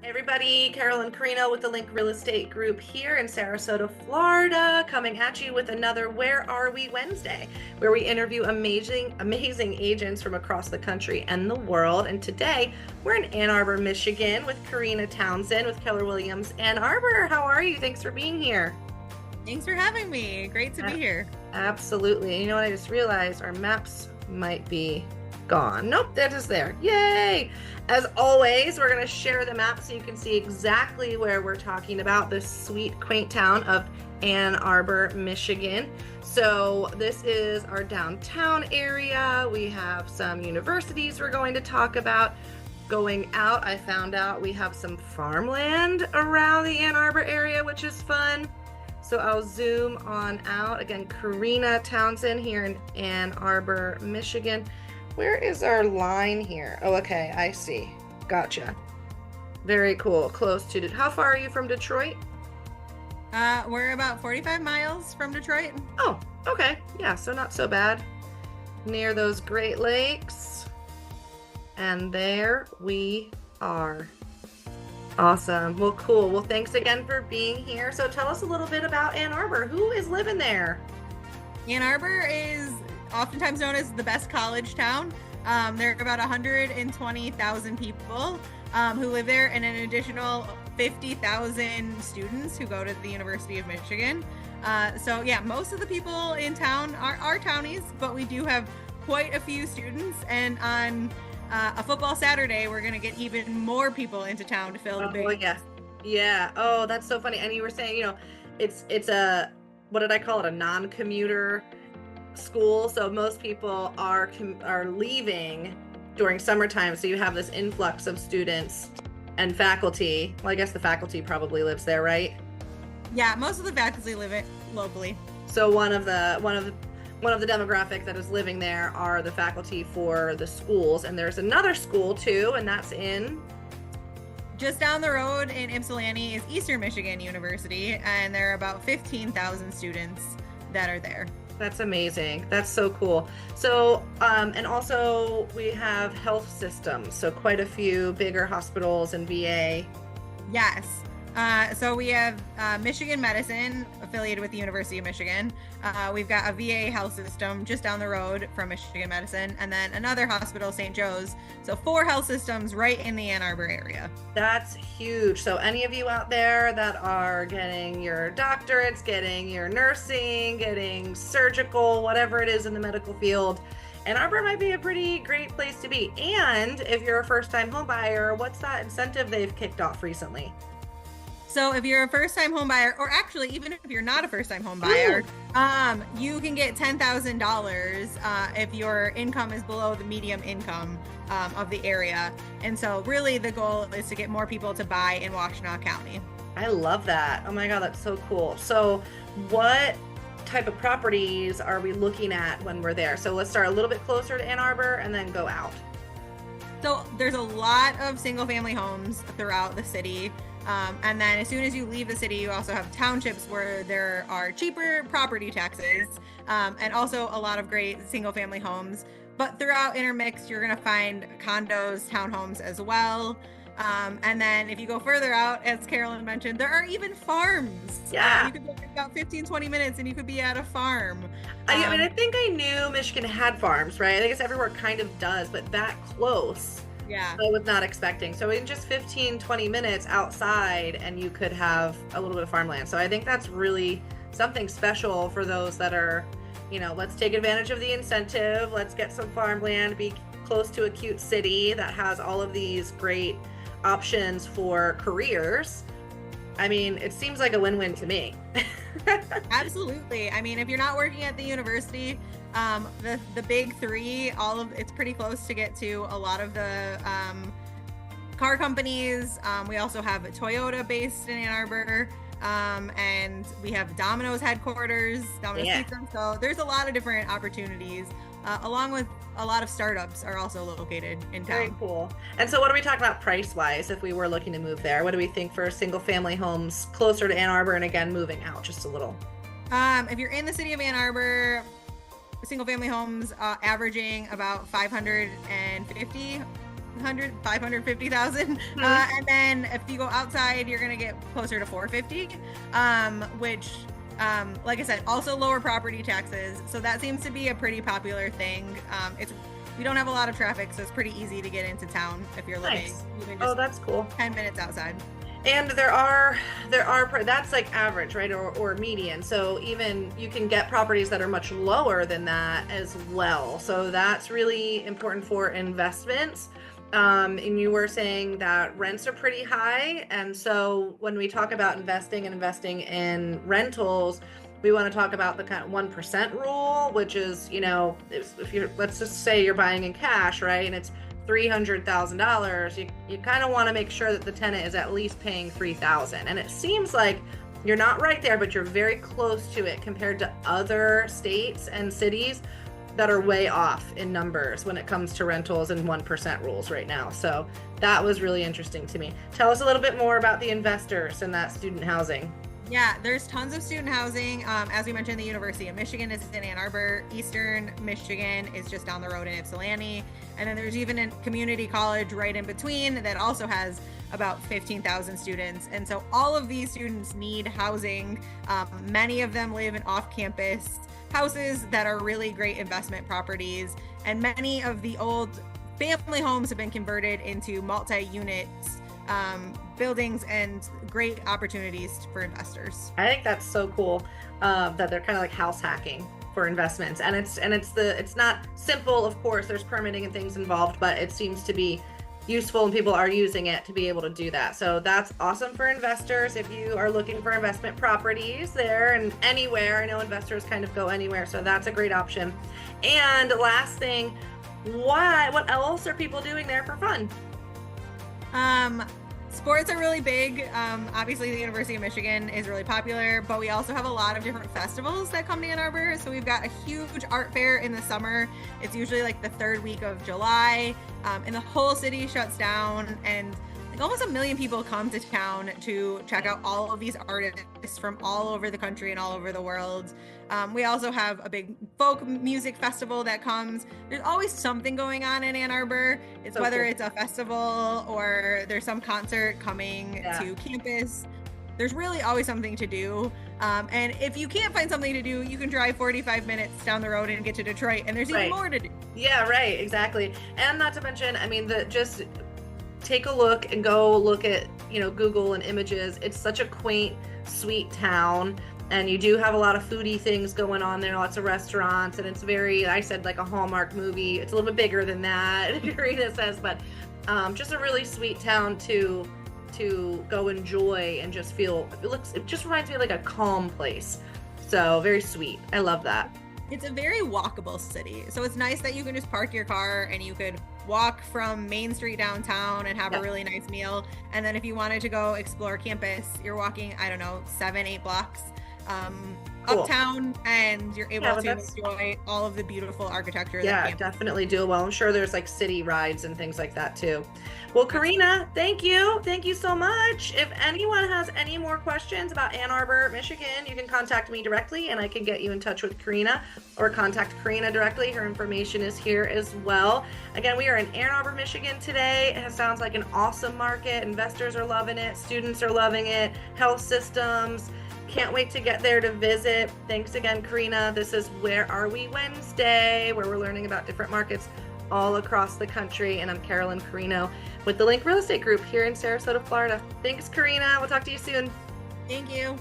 Everybody, Carolyn Carino with the Link Real Estate Group here in Sarasota, Florida, coming at you with another Where Are We Wednesday, where we interview amazing agents from across the country and the world. And today we're in Ann Arbor, Michigan with Carena Townsend with Keller Williams Ann Arbor. How are you? Thanks for being here. Thanks for having me. Great to be here. Absolutely. You know what? I just realized our maps might be gone. Nope, that is there. Yay! As always, we're going to share the map so you can see exactly where we're talking about, this sweet, quaint town of Ann Arbor, Michigan. So this is our downtown area. We have some universities we're going to talk about. Going out, I found out we have some farmland around the Ann Arbor area, which is fun. So I'll zoom on out. Again, Carena Townsend here in Ann Arbor, Michigan. Where is our line here? Oh, okay, I see. Gotcha. Very cool. Close to it. How far are you from Detroit? We're about 45 miles from Detroit. Oh, okay. Yeah, so not so bad. Near those Great Lakes. And there we are. Awesome. Well, cool. Well, thanks again for being here. So tell us a little bit about Ann Arbor. Who is living there? Ann Arbor is oftentimes known as the best college town. There are about 120,000 people who live there, and an additional 50,000 students who go to the University of Michigan. So yeah, most of the people in town are townies, but we do have quite a few students, and on a football Saturday, we're going to get even more people into town to fill the big. Oh, yeah. Yeah. Oh, that's so funny. And you were saying, it's a, what did I call it? A non-commuter school. So most people are leaving during summertime. So you have this influx of students and faculty. Well, I guess the faculty probably lives there, right? Yeah, most of the faculty live it locally. So one of the demographic that is living there are the faculty for the schools. And there's another school too, and that's in just down the road in Ypsilanti is Eastern Michigan University, and there are about 15,000 students that are there. That's amazing. That's so cool. So, and also we have health systems. So quite a few bigger hospitals and VA. Yes. So we have Michigan Medicine affiliated with the University of Michigan. We've got a VA health system just down the road from Michigan Medicine, and then another hospital, St. Joe's. So 4 health systems right in the Ann Arbor area. That's huge. So any of you out there that are getting your doctorates, getting your nursing, getting surgical, whatever it is in the medical field, Ann Arbor might be a pretty great place to be. And if you're a first-time home buyer, what's that incentive they've kicked off recently? So if you're a first-time home buyer, or actually even if you're not a first-time home buyer, you can get $10,000 if your income is below the median income of the area. And so really the goal is to get more people to buy in Washtenaw County. I love that. Oh my God, that's so cool. So what type of properties are we looking at when we're there? So let's start a little bit closer to Ann Arbor and then go out. So there's a lot of single-family homes throughout the city. And then as soon as you leave the city, you also have townships where there are cheaper property taxes, and also a lot of great single family homes. But throughout intermixed, you're going to find condos, townhomes as well. And then if you go further out, as Carolyn mentioned, there are even farms. Yeah. You could go about 15, 20 minutes and you could be at a farm. I mean, I think I knew Michigan had farms, right? I guess everywhere kind of does, but that close. Yeah. I was not expecting. So in just 15, 20 minutes outside, and you could have a little bit of farmland. So I think that's really something special for those that are, let's take advantage of the incentive. Let's get some farmland, be close to a cute city that has all of these great options for careers. I mean, it seems like a win-win to me. Absolutely. I mean, if you're not working at the university, the big 3, it's pretty close to get to a lot of the car companies. We also have a Toyota based in Ann Arbor, and we have Domino's headquarters, Domino's Pizza. So there's a lot of different opportunities, along with a lot of startups are also located in town. Very cool. And so what are we talking about price-wise if we were looking to move there? What do we think for single-family homes closer to Ann Arbor, and again, moving out just a little? If you're in the city of Ann Arbor, single family homes averaging about 550 550,000. Mm-hmm. And then if you go outside, you're going to get closer to 450, which, like I said, also lower property taxes. So that seems to be a pretty popular thing. We don't have a lot of traffic, so it's pretty easy to get into town if you're living even just that's cool. 10 minutes outside. And there are that's like average, right, or median. So even you can get properties that are much lower than that as well. So that's really important for investments. And you were saying that rents are pretty high, and so when we talk about investing in rentals, we want to talk about the kind of 1% rule, which is, if you're, let's just say you're buying in cash, right, and it's $300,000, you kind of want to make sure that the tenant is at least paying $3,000. And it seems like you're not right there, but you're very close to it compared to other states and cities that are way off in numbers when it comes to rentals and 1% rules right now. So that was really interesting to me. Tell us a little bit more about the investors and that student housing. Yeah, there's tons of student housing. As we mentioned, the University of Michigan is in Ann Arbor. Eastern Michigan is just down the road in Ypsilanti. And then there's even a community college right in between that also has about 15,000 students. And so all of these students need housing. Many of them live in off-campus houses that are really great investment properties. And many of the old family homes have been converted into multi-unit buildings and great opportunities for investors. I think that's so cool that they're kind of like house hacking for investments, and it's not simple. Of course, there's permitting and things involved, but it seems to be useful, and people are using it to be able to do that. So that's awesome for investors. If you are looking for investment properties there and anywhere, I know investors kind of go anywhere, so that's a great option. And last thing, what else are people doing there for fun? Sports are really big. Obviously, the University of Michigan is really popular, but we also have a lot of different festivals that come to Ann Arbor. So we've got a huge art fair in the summer. It's usually like the third week of July, and the whole city shuts down, and like almost 1 million people come to town to check out all of these artists from all over the country and all over the world. We also have a big folk music festival that comes. There's always something going on in Ann Arbor. It's so whether it's a festival or there's some concert coming to campus. There's really always something to do. And if you can't find something to do, you can drive 45 minutes down the road and get to Detroit, and there's even more to do. Yeah, right, exactly. And not to mention, I mean, just take a look and go look at, Google and images. It's such a quaint, sweet town. And you do have a lot of foodie things going on there, lots of restaurants, and it's very, I said, like a Hallmark movie. It's a little bit bigger than that, Carena says, but just a really sweet town to go enjoy and just feel, it just reminds me of like a calm place. So very sweet. I love that. It's a very walkable city. So it's nice that you can just park your car and you could walk from Main Street downtown and have a really nice meal. And then if you wanted to go explore campus, you're walking, 7-8 blocks. Cool. Uptown, and you're able to enjoy all of the beautiful architecture. Yeah, definitely doable. I'm sure there's like city rides and things like that too. Well, Carena, thank you so much. If anyone has any more questions about Ann Arbor, Michigan, you can contact me directly and I can get you in touch with Carena, or contact Carena directly. Her information is here as well. Again, we are in Ann Arbor, Michigan today. It sounds like an awesome market. Investors are loving it. Students are loving it. Health systems. Can't wait to get there to visit. Thanks again, Carena. This is Where Are We Wednesday, where we're learning about different markets all across the country. And I'm Carolyn Carino with the Link Real Estate Group here in Sarasota, Florida. Thanks, Carena. We'll talk to you soon. Thank you.